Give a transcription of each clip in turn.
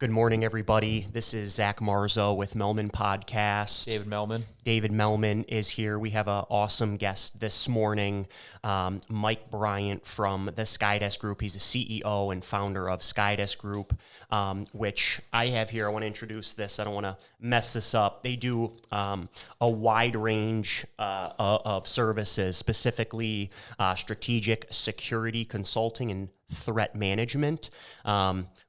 Good morning, everybody. This is Zach Marzo with Melman Podcast. David Melman. David Melman is here. We have an awesome guest this morning, Mike Bryant from the Skydas Group. He's the CEO and founder of Skydas Group, which I have here. I want to introduce this. I don't want to mess this up. They do a wide range of services, specifically strategic security consulting and threat management,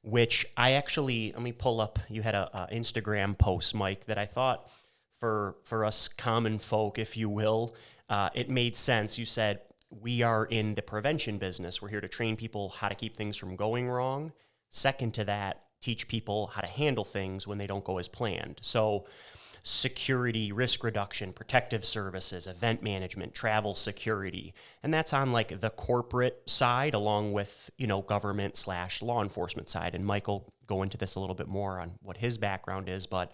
which I actually, let me pull up, you had a Instagram post, Mike, that I thought for us common folk, if you will, it made sense. You said, we are in the prevention business. We're here to train people how to keep things from going wrong. Second to that, teach people how to handle things when they don't go as planned. So security, risk reduction, protective services, event management, travel security. And that's on like the corporate side along with, government/law enforcement side. And Mike will go into this a little bit more on what his background is, but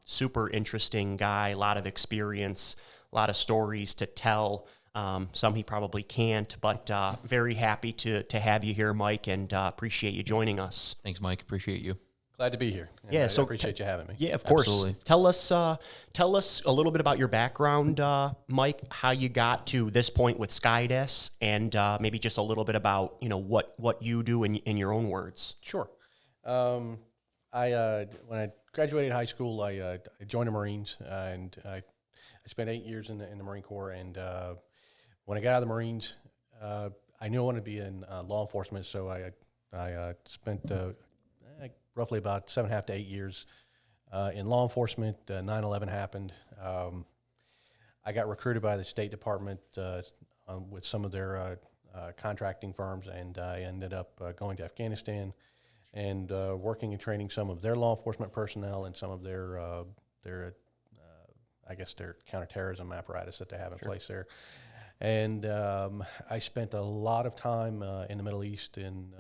super interesting guy, a lot of experience, a lot of stories to tell. Some he probably can't, but very happy to have you here, Mike, and appreciate you joining us. Thanks, Mike. Appreciate you. Glad to be here. Yeah, I appreciate you having me. Yeah, of course. Absolutely. Tell us a little bit about your background, Mike. How you got to this point with Skydas, and maybe just a little bit about what you do in your own words. Sure. When I graduated high school, I joined the Marines, and I spent 8 years in the Marine Corps. And when I got out of the Marines, I knew I wanted to be in law enforcement, so I spent roughly about 7.5 to 8 years in law enforcement. 9/11 happened. I got recruited by the State Department with some of their contracting firms, and I ended up going to Afghanistan and working and training some of their law enforcement personnel and some of their counterterrorism apparatus that they have in place there. And I spent a lot of time in the Middle East, in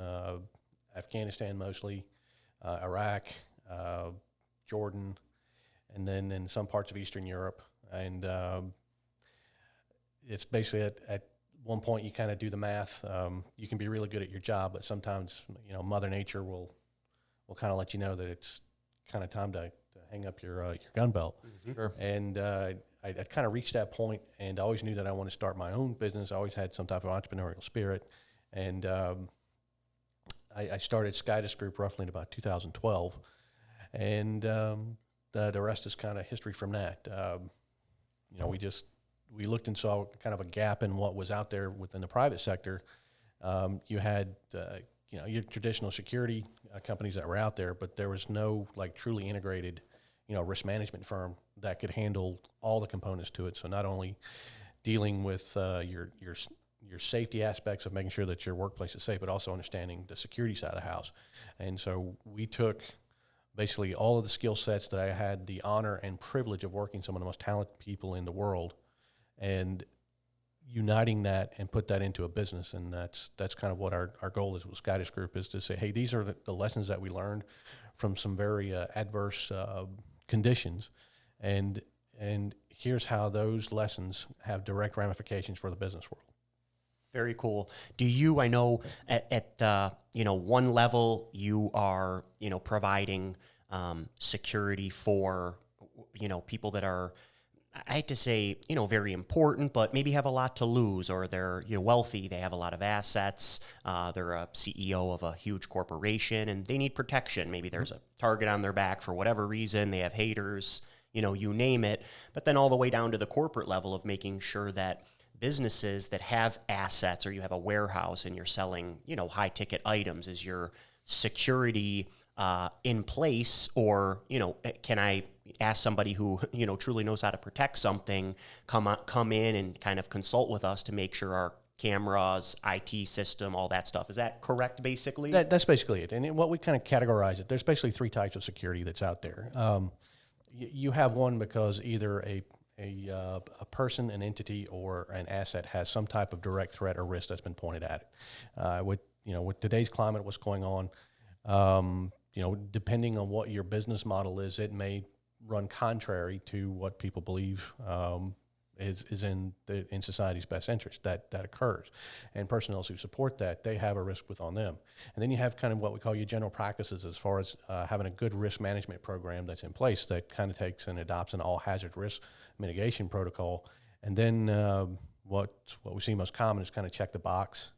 Afghanistan mostly, Iraq, Jordan, and then in some parts of Eastern Europe. And it's basically at one point you kind of do the math. You can be really good at your job, but sometimes Mother Nature will kind of let you know that it's kind of time to hang up your gun belt. Mm-hmm. Sure. And I kind of reached that point, and I always knew that I wanted to start my own business. I always had some type of entrepreneurial spirit, and I started Skydas Group roughly in about 2012, and the rest is kind of history from that. We looked and saw kind of a gap in what was out there within the private sector. You had your traditional security companies that were out there, but there was no truly integrated risk management firm that could handle all the components to it. So not only dealing with your safety aspects of making sure that your workplace is safe, but also understanding the security side of the house. And so we took basically all of the skill sets that I had the honor and privilege of working with some of the most talented people in the world, and uniting that and put that into a business. And that's kind of what our goal is with Skydas Group, is to say, hey, these are the lessons that we learned from some very adverse conditions, and here's how those lessons have direct ramifications for the business world. Very cool. Do you, I know at one level you are, providing security for, people that are, I hate to say, very important, but maybe have a lot to lose, or they're, wealthy, they have a lot of assets, they're a CEO of a huge corporation and they need protection. Maybe there's a target on their back for whatever reason, they have haters, you name it, but then all the way down to the corporate level of making sure that businesses that have assets, or you have a warehouse and you're selling, high ticket items, is your security in place? Or, can I ask somebody who, truly knows how to protect something, come in and kind of consult with us to make sure our cameras, IT system, all that stuff. Is that correct, basically? That's basically it. And what we kind of categorize it, there's basically three types of security that's out there. You have one because either a person, an entity, or an asset has some type of direct threat or risk that's been pointed at it. With today's climate, what's going on, depending on what your business model is, it may run contrary to what people believe is in society's best interest. That occurs, and personnel who support that, they have a risk with on them. And then you have kind of what we call your general practices as far as having a good risk management program that's in place that kind of takes and adopts an all hazard risk mitigation protocol. And then what we see most common is kind of check the box,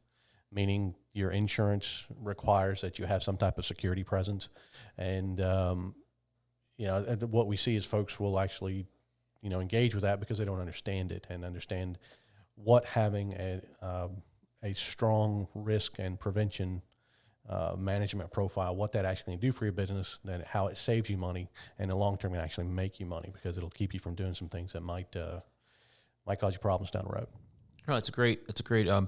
meaning your insurance requires that you have some type of security presence. And what we see is folks will actually engage with that because they don't understand it and understand what having a strong risk and prevention management profile, what that actually can do for your business, then how it saves you money, and in the long term can actually make you money because it'll keep you from doing some things that might cause you problems down the road. No, it's a great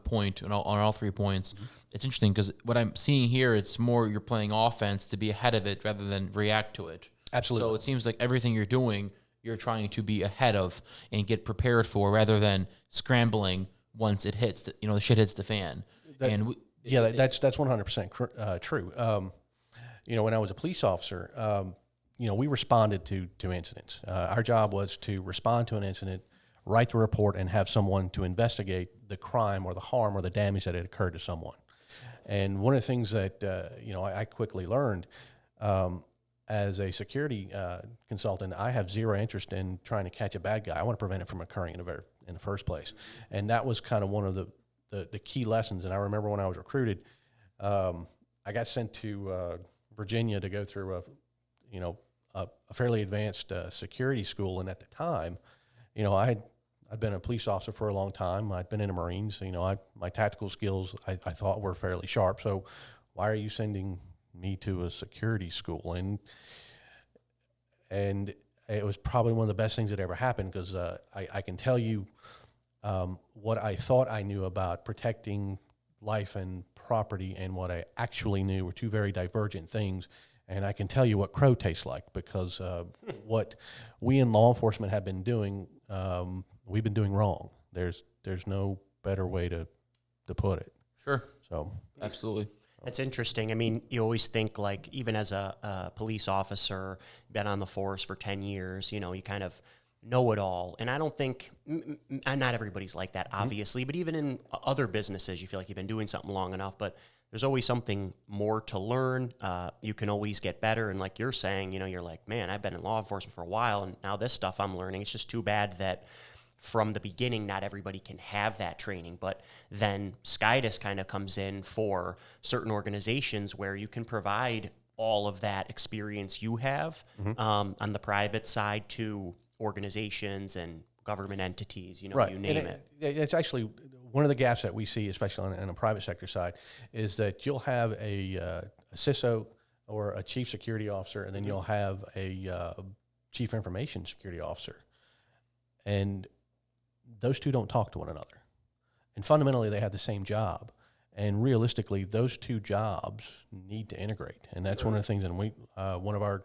point on all 3 points. Mm-hmm. It's interesting because what I'm seeing here, it's more you're playing offense to be ahead of it rather than react to it. Absolutely. So it seems like everything you're doing, you're trying to be ahead of and get prepared for, rather than scrambling once it hits the shit hits the fan. That's 100% true. When I was a police officer, we responded to incidents. Our job was to respond to an incident, write the report, and have someone to investigate the crime or the harm or the damage that had occurred to someone. And one of the things that I quickly learned. As a security consultant, I have zero interest in trying to catch a bad guy. I want to prevent it from occurring in the first place. And that was kind of one of the key lessons. And I remember when I was recruited, I got sent to Virginia to go through a fairly advanced security school. And at the time, I'd been a police officer for a long time. I'd been in the Marines. My tactical skills I thought were fairly sharp. So why are you sending me to a security school? And it was probably one of the best things that ever happened, because I can tell you what I thought I knew about protecting life and property and what I actually knew were two very divergent things. And I can tell you what crow tastes like, because what we in law enforcement have been doing, we've been doing wrong. There's no better way to put it. Sure. So absolutely. That's interesting. I mean, you always think, like, even as a police officer, been on the force for 10 years, you kind of know it all. And I don't think, not everybody's like that, obviously, but even in other businesses, you feel like you've been doing something long enough, but there's always something more to learn. You can always get better. And like you're saying, you're like, man, I've been in law enforcement for a while, and now this stuff I'm learning. It's just too bad that from the beginning, not everybody can have that training. But then Skydas kind of comes in for certain organizations where you can provide all of that experience you have on the private side to organizations and government entities, right. You name it. It's actually one of the gaps that we see, especially on the private sector side, is that you'll have a CISO or a chief security officer, and then you'll have a chief information security officer. And those two don't talk to one another. And fundamentally, they have the same job. And realistically, those two jobs need to integrate. And that's one of the things. And we, one of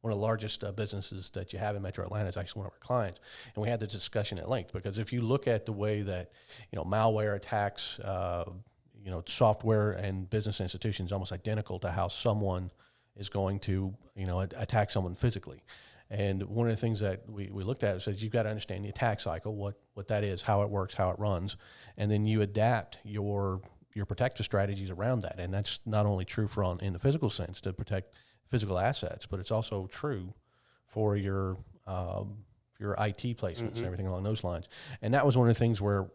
the largest businesses that you have in Metro Atlanta is actually one of our clients. And we had this discussion at length, because if you look at the way that, malware attacks, software and business institutions, almost identical to how someone is going to, attack someone physically. And one of the things that we looked at is you've got to understand the attack cycle, what that is, how it works, how it runs, and then you adapt your protective strategies around that. And that's not only true in the physical sense to protect physical assets, but it's also true for your IT placements and everything along those lines. And that was one of the things where,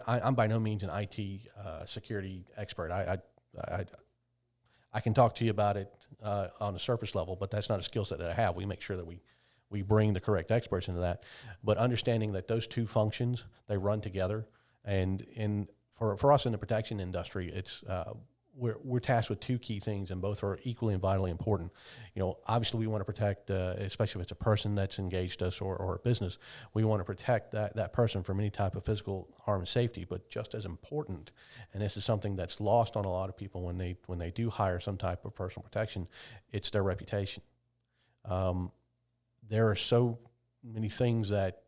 I'm by no means an IT security expert. I can talk to you about it on the surface level, but that's not a skill set that I have. We make sure that we bring the correct experts into that. But understanding that those two functions, they run together. And for us in the protection industry, it's we're tasked with two key things, and both are equally and vitally important. Obviously we want to protect, especially if it's a person that's engaged us or a business, we want to protect that person from any type of physical harm and safety. But just as important, and this is something that's lost on a lot of people when they do hire some type of personal protection, it's their reputation. There are so many things that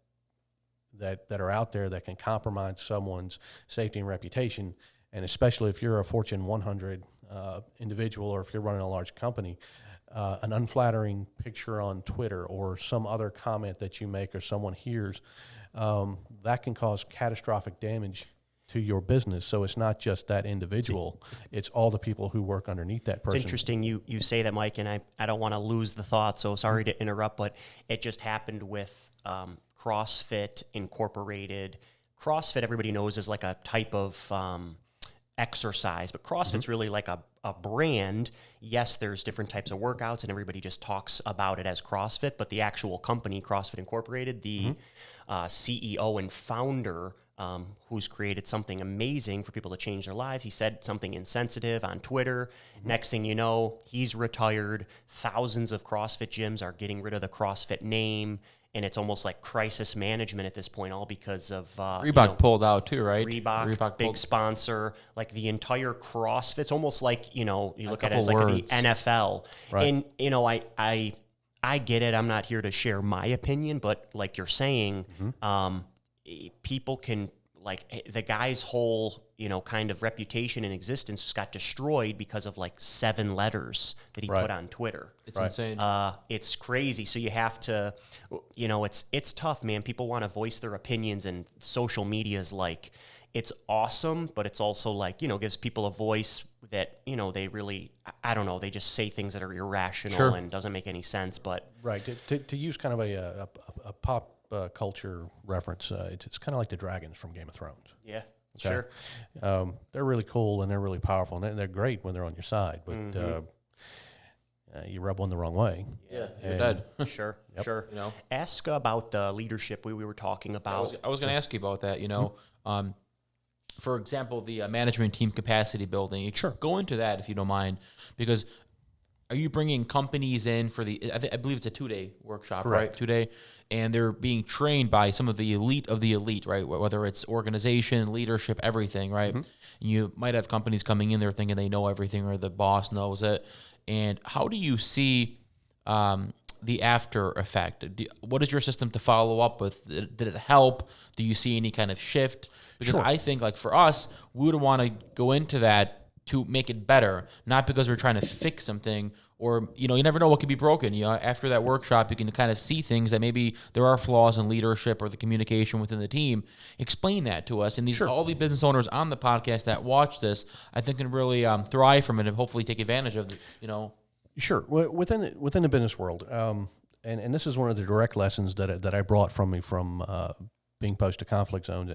are out there that can compromise someone's safety and reputation. And especially if you're a Fortune 100 individual, or if you're running a large company, an unflattering picture on Twitter or some other comment that you make or someone hears, that can cause catastrophic damage to your business. So it's not just that individual, it's all the people who work underneath that person. It's interesting you say that, Mike, and I don't want to lose the thought, so sorry to interrupt, but it just happened with CrossFit Incorporated. CrossFit, everybody knows, is like a type of exercise, but CrossFit's really like a brand. Yes, there's different types of workouts, and everybody just talks about it as CrossFit, but the actual company, CrossFit Incorporated, the CEO and founder, who's created something amazing for people to change their lives. He said something insensitive on Twitter. Next thing you know, he's retired. Thousands of CrossFit gyms are getting rid of the CrossFit name, and it's almost like crisis management at this point, all because of Reebok pulled out too, right? Reebok big sponsor, like the entire CrossFit. It's almost like, you look at it as couple like the words. NFL. Right. And, I get it. I'm not here to share my opinion, but like you're saying, people can, like, the guy's whole, kind of reputation and existence got destroyed because of like 7 letters that he put on Twitter. It's insane. It's crazy. So you have to, it's tough, man. People want to voice their opinions, and social media is like, it's awesome, but it's also like, gives people a voice that, they really, I don't know, they just say things that are irrational and doesn't make any sense. But Right. To use kind of a pop culture reference, it's kind of like the dragons from Game of Thrones. yeah, Okay? sure. They're really cool and they're really powerful and they're great when they're on your side, but you rub one the wrong way. Yeah, you're dead. Sure. Ask about the leadership we were talking about. I was going to ask you about that. For example, the management team capacity building. Sure. Go into that if you don't mind, because are you bringing companies in for the? I believe it's a 2-day workshop, Correct. right? 2-day, and they're being trained by some of the elite, right? Whether it's organization, leadership, everything, right? You might have companies coming in there thinking they know everything or the boss knows it. And how do you see the after effect? What is your system to follow up with? Did it help? Do you see any kind of shift? Because I think, like, for us, we would want to go into that to make it better, not because we're trying to fix something, or, you never know what could be broken. After that workshop, you can kind of see things that maybe there are flaws in leadership or the communication within the team. Explain that to us. And all the business owners on the podcast that watch this, I think, can really thrive from it and hopefully take advantage of it, Sure. Within the business world, and this is one of the direct lessons that I brought from being post to conflict zones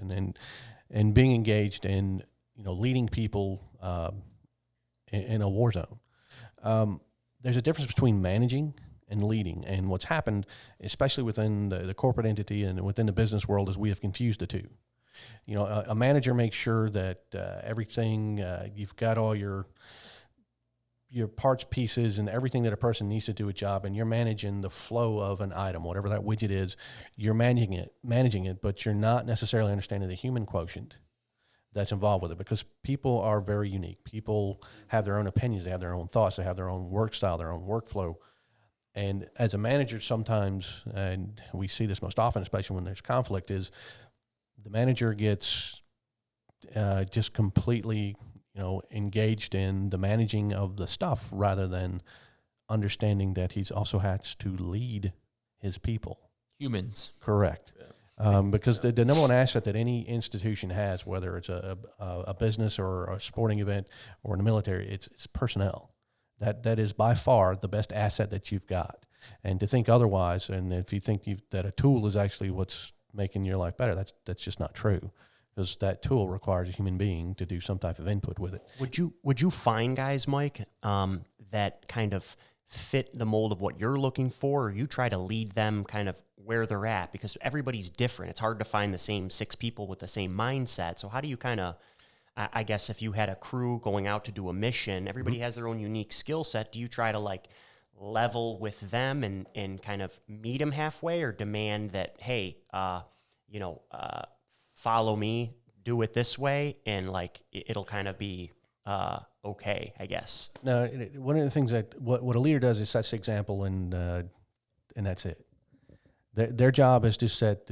and being engaged in leading people in a war zone. There's a difference between managing and leading, and what's happened, especially within the corporate entity and within the business world, is we have confused the two. A manager makes sure that everything, you've got all your parts, pieces, and everything that a person needs to do a job, and you're managing the flow of an item, whatever that widget is. You're managing it, but you're not necessarily understanding the human quotient that's involved with it, because people are very unique. People have their own opinions, they have their own thoughts, they have their own work style, their own workflow. And as a manager, sometimes, and we see this most often, especially when there's conflict, is the manager gets just completely engaged in the managing of the stuff rather than understanding that he's also has to lead his people. Humans. Correct. Yeah. Because the number one asset that any institution has, whether it's a business or a sporting event or in the military, it's personnel. That is by far the best asset that you've got. And to think otherwise, and if you think that a tool is actually what's making your life better, that's just not true. Because that tool requires a human being to do some type of input with it. Would you find guys, Mike, that kind of fit the mold of what you're looking for, or you try to lead them kind of where they're at? Because everybody's different. It's hard to find the same 6 people with the same mindset. So how do you kind of, I guess if you had a crew going out to do a mission, everybody has their own unique skill set. Do you try to like level with them and kind of meet them halfway, or demand that, hey, follow me, do it this way, and like it'll kind of be okay, I guess? No, one of the things that what a leader does is sets the example, and that's it. Their job is to set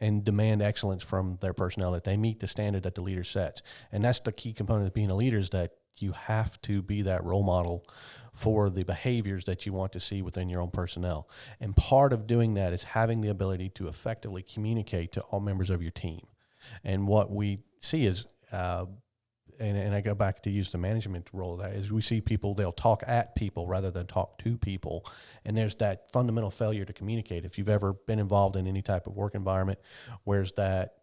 and demand excellence from their personnel, that they meet the standard that the leader sets, and that's the key component of being a leader, is that you have to be that role model for the behaviors that you want to see within your own personnel. And part of doing that is having the ability to effectively communicate to all members of your team. And what we see is, and I go back to use the management role, that is we see people, they'll talk at people rather than talk to people. And there's that fundamental failure to communicate. If you've ever been involved in any type of work environment, where's that,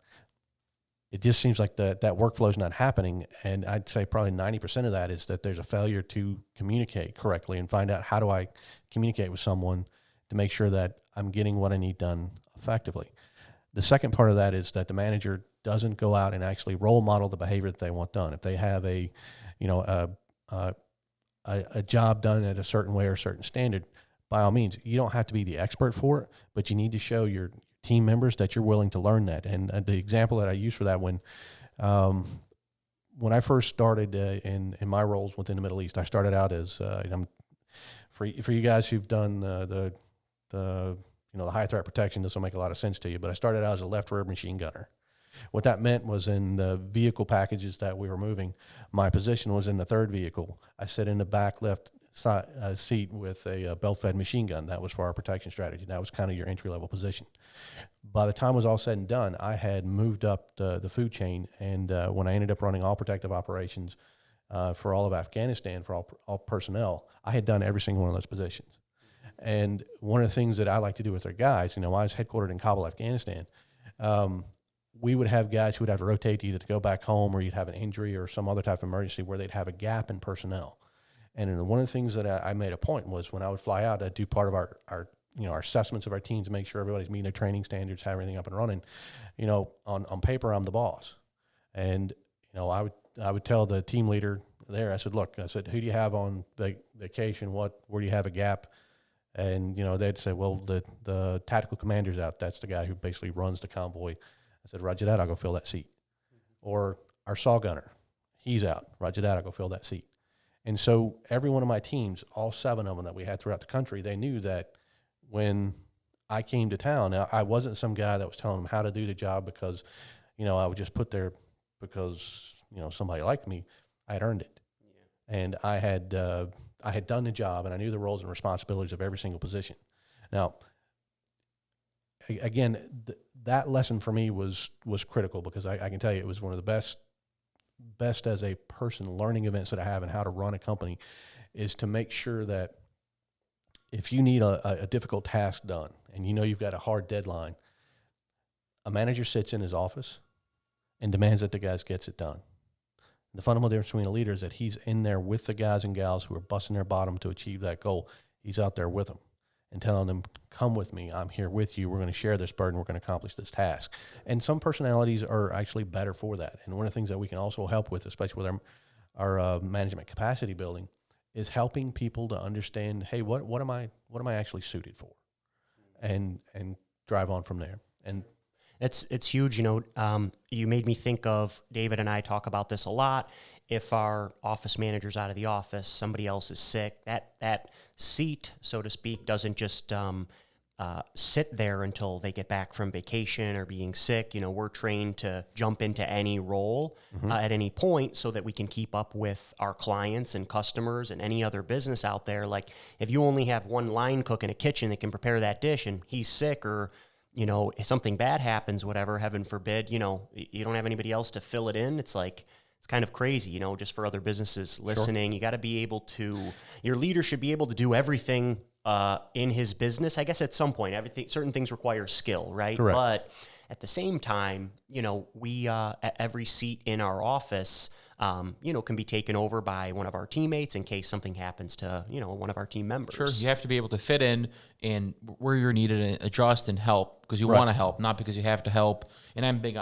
it just seems like that workflow is not happening. And I'd say probably 90% of that is that there's a failure to communicate correctly and find out, how do I communicate with someone to make sure that I'm getting what I need done effectively. The second part of that is that the manager doesn't go out and actually role model the behavior that they want done. If they have a job done at a certain way or a certain standard, by all means, you don't have to be the expert for it, but you need to show your team members that you're willing to learn that. And the example that I use for that, when I first started in my roles within the Middle East, I started out as for you guys who've done the high threat protection, this will make a lot of sense to you, but I started out as a left rear machine gunner. What that meant was, in the vehicle packages that we were moving, my position was in the third vehicle. I sat in the back left side, seat with a belt-fed machine gun. That was for our protection strategy. That was kind of your entry-level position. By the time it was all said and done, I had moved up the food chain, and when I ended up running all protective operations for all of Afghanistan, for all personnel, I had done every single one of those positions. And one of the things that I like to do with our guys, I was headquartered in Kabul, Afghanistan, we would have guys who would have to rotate either to go back home, or you'd have an injury or some other type of emergency where they'd have a gap in personnel. And one of the things that I made a point was, when I would fly out, I'd do part of our assessments of our teams to make sure everybody's meeting their training standards, have everything up and running. On paper, I'm the boss. And, I would tell the team leader there, I said, look, who do you have on vacation? Where do you have a gap? And, they'd say, well, the tactical commander's out. That's the guy who basically runs the convoy. I said, roger that, I'll go fill that seat. Or our saw gunner, he's out. Roger that, I'll go fill that seat. And so every one of my teams, all 7 of them that we had throughout the country, they knew that when I came to town, now, I wasn't some guy that was telling them how to do the job because, I would just put there because, somebody liked me. I had earned it. Yeah. And I had done the job, and I knew the roles and responsibilities of every single position. Now, again, that lesson for me was critical, because I can tell you it was one of the best as a person learning events that I have in how to run a company, is to make sure that if you need a difficult task done and you've got a hard deadline, a manager sits in his office and demands that the guys gets it done. The fundamental difference between a leader is that he's in there with the guys and gals who are busting their bottom to achieve that goal. He's out there with them and telling them, come with me, I'm here with you, we're going to share this burden, we're going to accomplish this task. And some personalities are actually better for that. And one of the things that we can also help with, especially with our management capacity building, is helping people to understand, hey, what am I actually suited for? And drive on from there. And it's huge. You made me think of, David and I talk about this a lot. If our office manager's out of the office, somebody else is sick, that seat, so to speak, doesn't just sit there until they get back from vacation or being sick. We're trained to jump into any role at any point so that we can keep up with our clients and customers and any other business out there. Like, if you only have one line cook in a kitchen that can prepare that dish and he's sick, or if something bad happens, whatever, heaven forbid, you don't have anybody else to fill it in. It's like, it's kind of crazy, just for other businesses listening. Sure. You got to be able to, your leader should be able to do everything in his business. I guess at some point, certain things require skill, right? Correct. But at the same time, we, at every seat in our office, can be taken over by one of our teammates in case something happens to, one of our team members. Sure, you have to be able to fit in and where you're needed and adjust and help because you want to help, not because you have to help. And I'm big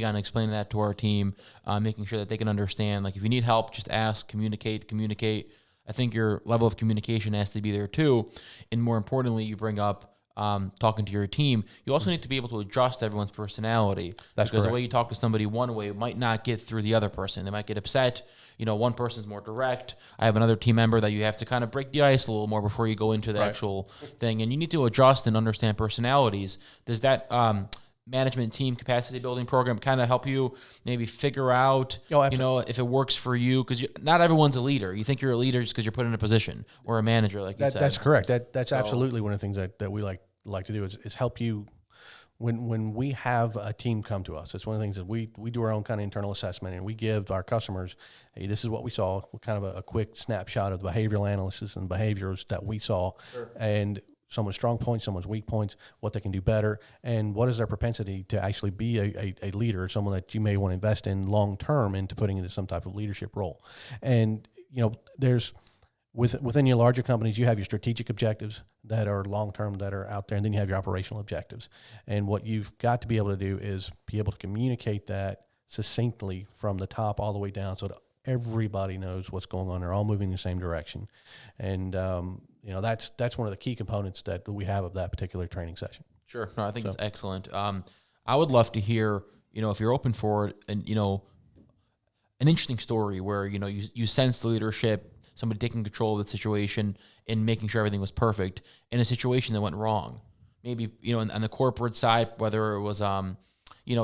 on explaining that to our team, making sure that they can understand. Like, if you need help, just ask, communicate. I think your level of communication has to be there too. And more importantly, you bring up talking to your team. You also need to be able to adjust everyone's personality. That's because correct. The way you talk to somebody one way might not get through the other person. They might get upset. One person's more direct. I have another team member that you have to kind of break the ice a little more before you go into the actual thing. And you need to adjust and understand personalities. Does that management team capacity building program kind of help you maybe figure out, if it works for you? Because not everyone's a leader. You think you're a leader just because you're put in a position, or a manager, like you said. That's correct. That's absolutely one of the things that we like to do is help you. When we have a team come to us, it's one of the things that we do our own kind of internal assessment, and we give our customers, hey, this is what we saw, kind of a quick snapshot of the behavioral analysis and behaviors that we saw, and someone's strong points, someone's weak points, what they can do better, and what is their propensity to actually be a leader, someone that you may want to invest in long term into putting into some type of leadership role. And there's within your larger companies, you have your strategic objectives that are long-term, that are out there, and then you have your operational objectives. And what you've got to be able to do is be able to communicate that succinctly from the top all the way down so that everybody knows what's going on. They're all moving in the same direction. And, that's one of the key components that we have of that particular training session. Sure. No, I think it's excellent. I would love to hear, if you're open for it, and, an interesting story where, you sense the leadership, somebody taking control of the situation and making sure everything was perfect in a situation that went wrong. Maybe, on the corporate side, whether it was,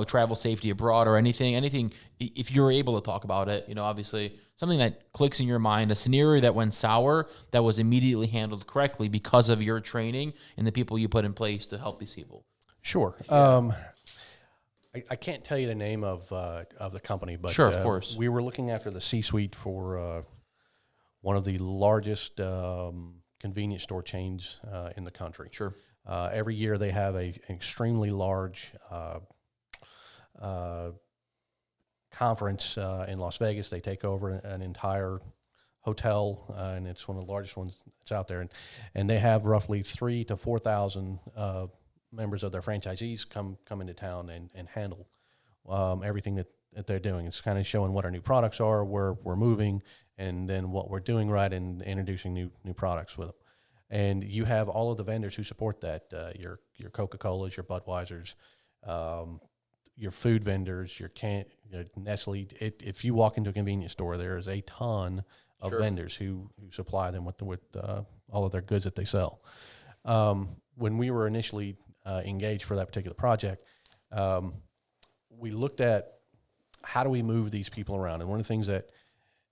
travel safety abroad or anything, if you're able to talk about it, obviously something that clicks in your mind, a scenario that went sour that was immediately handled correctly because of your training and the people you put in place to help these people. Sure. Yeah. I can't tell you the name of the company, but sure, of course. We were looking after the C-suite for one of the largest convenience store chains in the country. Sure. Every year they have an extremely large conference in Las Vegas. They take over an entire hotel, and it's one of the largest ones that's out there. And they have roughly 3,000 to 4,000 members of their franchisees come into town and handle everything that they're doing. It's kind of showing what our new products are, where we're moving, and then what we're doing right, and introducing new products with them. And you have all of the vendors who support that, your Coca-Colas, your Budweisers, your food vendors, your Nestle. If you walk into a convenience store, there is a ton of vendors who supply them with all of their goods that they sell. When we were initially engaged for that particular project, we looked at how do we move these people around. And one of the things that,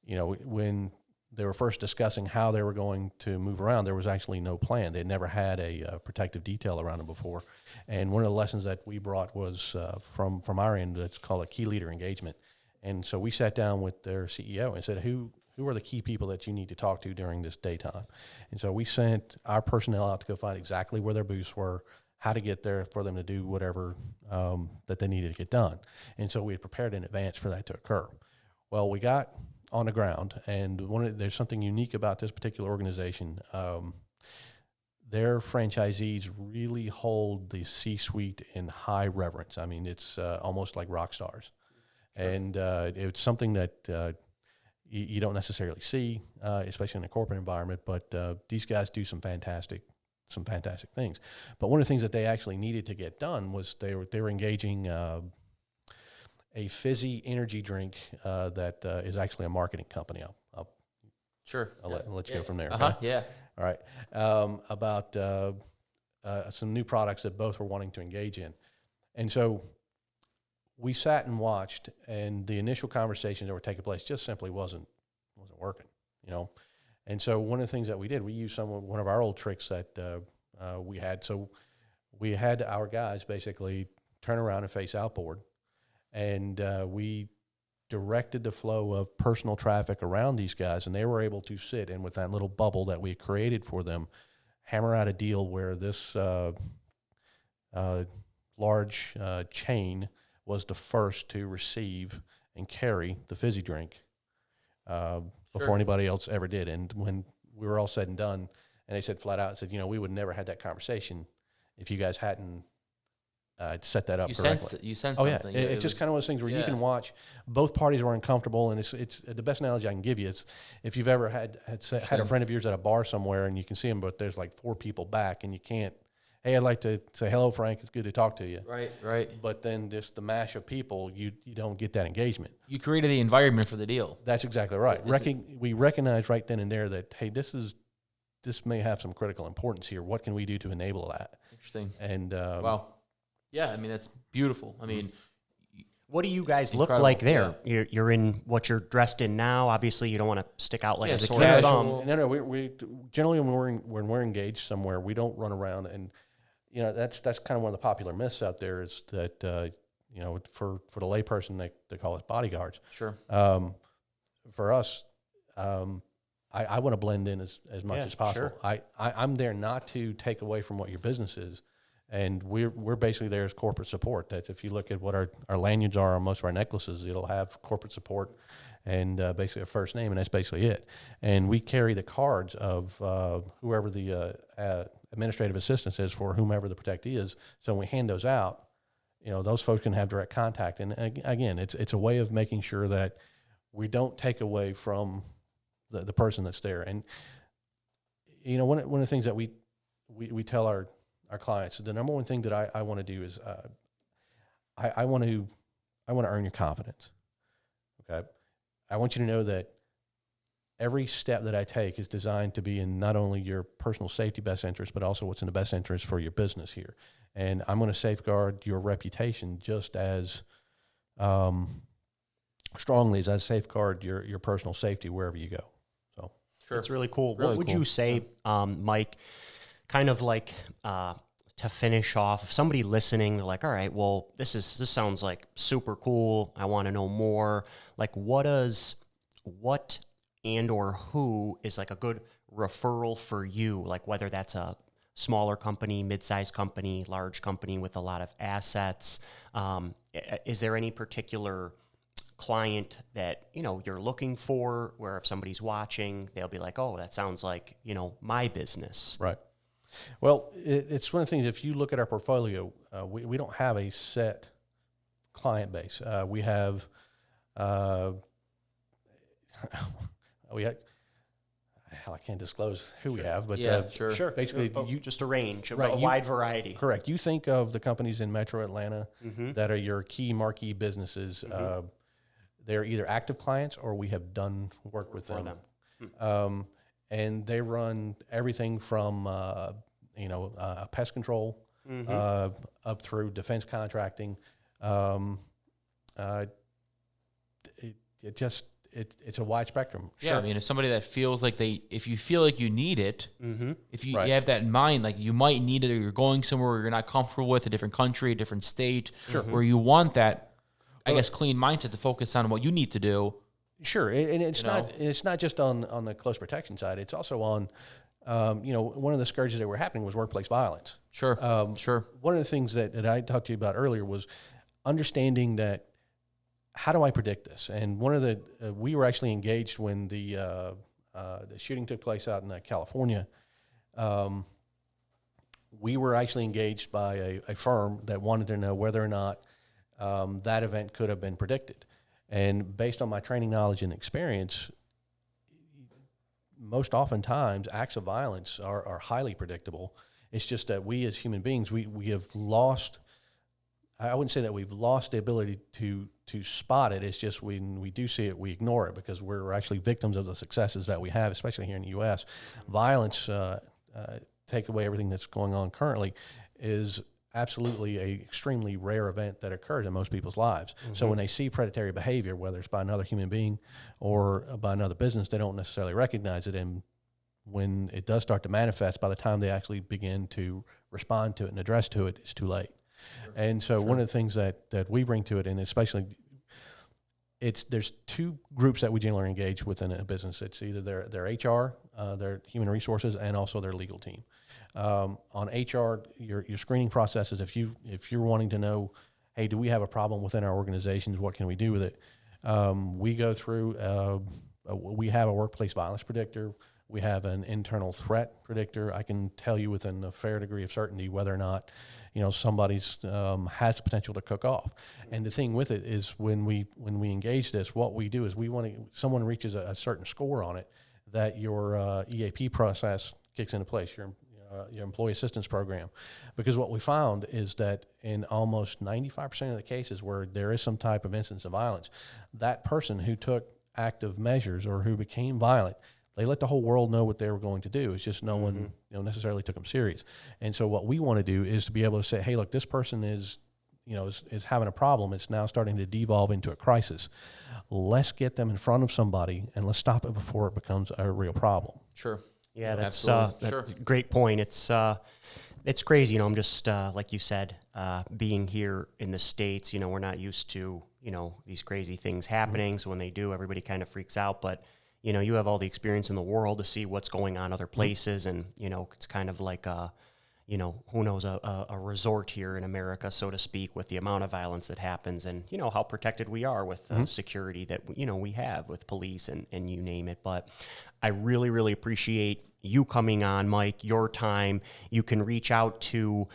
when they were first discussing how they were going to move around, there was actually no plan. They'd never had a protective detail around them before. And one of the lessons that we brought was from our end, it's called a key leader engagement. And so we sat down with their CEO and said, who are the key people that you need to talk to during this daytime? And so we sent our personnel out to go find exactly where their booths were, how to get there for them to do whatever that they needed to get done. And so we had prepared in advance for that to occur. Well, we got on the ground, and there's something unique about this particular organization. Their franchisees really hold the C-suite in high reverence. I mean, it's almost like rock stars. Sure. And it's something that you don't necessarily see, especially in a corporate environment, but these guys do some fantastic things. But one of the things that they actually needed to get done was they were engaging a fizzy energy drink that is actually a marketing company. I'll let you go from there. Okay? Yeah. All right. About some new products that both were wanting to engage in. And so we sat and watched, and the initial conversations that were taking place just simply wasn't working, And so one of the things that we did, we used one of our old tricks that we had. So we had our guys basically turn around and face outboard, and we directed the flow of personal traffic around these guys, and they were able to sit in with that little bubble that we created for them, hammer out a deal where this large chain was the first to receive and carry the fizzy drink before anybody else ever did. And when we were all said and done, and they said flat out, we would never had that conversation if you guys hadn't set that up correctly. You sensed something. Yeah. It's just kind of one of those things where you can watch. Both parties were uncomfortable, and it's the best analogy I can give you is if you've ever had a friend of yours at a bar somewhere and you can see them, but there's like 4 people back, and you can't. Hey, I'd like to say hello, Frank. It's good to talk to you. Right. But then just the mash of people, you don't get that engagement. You created the environment for the deal. That's exactly right. We recognize right then and there that, hey, this may have some critical importance here. What can we do to enable that? Interesting. And wow. Yeah, I mean, that's beautiful. I mean, what do you guys look Incredible, like there? You're in what you're dressed in now. Obviously, you don't want to stick out like a the sore casual- thumb. No, we generally when we're engaged somewhere, we don't run around, and that's kind of one of the popular myths out there is that for the layperson they call us bodyguards. Sure. For us, I want to blend in as much as possible. Sure. I'm there not to take away from what your business is. And we're basically there as corporate support. That if you look at what our lanyards are on most of our necklaces, it'll have corporate support and basically a first name, and that's basically it. And we carry the cards of whoever the administrative assistance is for whomever the protectee is. So when we hand those out, those folks can have direct contact. And again, it's a way of making sure that we don't take away from the person that's there. And one of the things that we tell our clients, the number one thing that I want to do is I want to earn your confidence. Okay, I want you to know that every step that I take is designed to be in not only your personal safety best interest, but also what's in the best interest for your business here. And I'm going to safeguard your reputation just as strongly as I safeguard your personal safety wherever you go. So Sure. That's really cool. Really what would cool. you say, Mike, kind of like to finish off, if somebody listening, they're like, all right, well, this sounds like super cool. I want to know more. Like what and or who is like a good referral for you? Like whether that's a smaller company, mid-sized company, large company with a lot of assets. Is there any particular client that, you're looking for where if somebody's watching, they'll be like, oh, that sounds like, my business. Right. Well, it's one of the things, if you look at our portfolio, we don't have a set client base. We have, I can't disclose who we have, but sure. basically Just a range, right, a wide variety. Correct. You think of the companies in Metro Atlanta that are your key marquee businesses. They're either active clients or we have done work with them. And they run everything from pest control up through defense contracting. It's a wide spectrum. Yeah, I mean, if somebody that feels like if you feel like you need it, if you, Right. you have that in mind, like you might need it, or you're going somewhere where you're not comfortable with, a different country, a different state, where you want that, I guess, clean mindset to focus on what you need to do. Sure, and it's not just on the close protection side. It's also on, one of the scourges that were happening was workplace violence. Sure, sure. One of the things that I talked to you about earlier was understanding that. How do I predict this? And one of the we were actually engaged when the shooting took place out in California. We were actually engaged by a firm that wanted to know whether or not that event could have been predicted. And based on my training, knowledge, and experience, most oftentimes acts of violence are highly predictable. It's just that we as human beings, we have lost. I wouldn't say that we've lost the ability to spot it. It's just when we do see it, we ignore it because we're actually victims of the successes that we have, especially here in the U.S. Violence, take away everything that's going on currently, is absolutely a extremely rare event that occurs in most people's lives. So when they see predatory behavior, whether it's by another human being or by another business, they don't necessarily recognize it. And when it does start to manifest, by the time they actually begin to respond to it and address to it, it's too late. And so one of the things that we bring to it, and especially there's two groups that we generally engage within a business. It's either their HR, their human resources, and also their legal team. On HR, your screening processes, if you're wanting to know, hey, do we have a problem within our organizations? What can we do with it? We go through, we have a workplace violence predictor. We have an internal threat predictor. I can tell you within a fair degree of certainty whether or not, somebody's has the potential to cook off. And the thing with it is when we engage this, what we do is someone reaches a certain score on it, that your EAP process kicks into place, your employee assistance program. Because what we found is that in almost 95% of the cases where there is some type of instance of violence, that person who took active measures or who became violent, they let the whole world know what they were going to do. It's just no one necessarily took them serious. And so what we want to do is to be able to say, hey, look, this person is is having a problem. It's now starting to devolve into a crisis. Let's get them in front of somebody and let's stop it before it becomes a real problem. Sure. Yeah, that's Sure. great point. It's crazy. I'm just like you said, being here in the States. We're not used to these crazy things happening. So when they do, everybody kind of freaks out. But you have all the experience in the world to see what's going on other places, and it's kind of like who knows, a resort here in America, so to speak, with the amount of violence that happens, and how protected we are with security that we have with police and you name it. But I really, really appreciate you coming on, Mike, your time. You can reach out to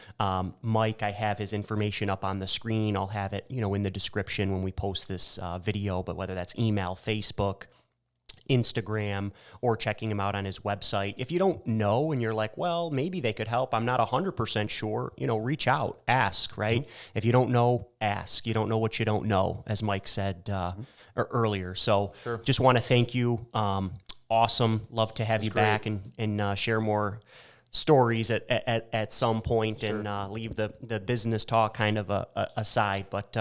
Mike. I have his information up on the screen. I'll have it in the description when we post this video, but whether that's email, Facebook, Instagram, or checking him out on his website. If you don't know and you're like, well, maybe they could help, I'm not 100% sure, reach out, ask, right? If you don't know, ask. You don't know what you don't know, as Mike said earlier. So just want to thank you. Awesome. Love to have you back and share more stories at some point, and leave the business talk kind of aside. But,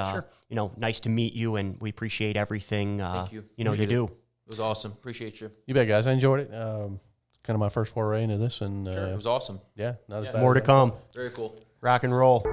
nice to meet you, and we appreciate everything Thank you. You do. It was awesome. Appreciate you. You bet, guys. I enjoyed it. Kind of my first foray into this, and It was awesome. yeah, not as bad. More to come. Very cool. Rock and roll.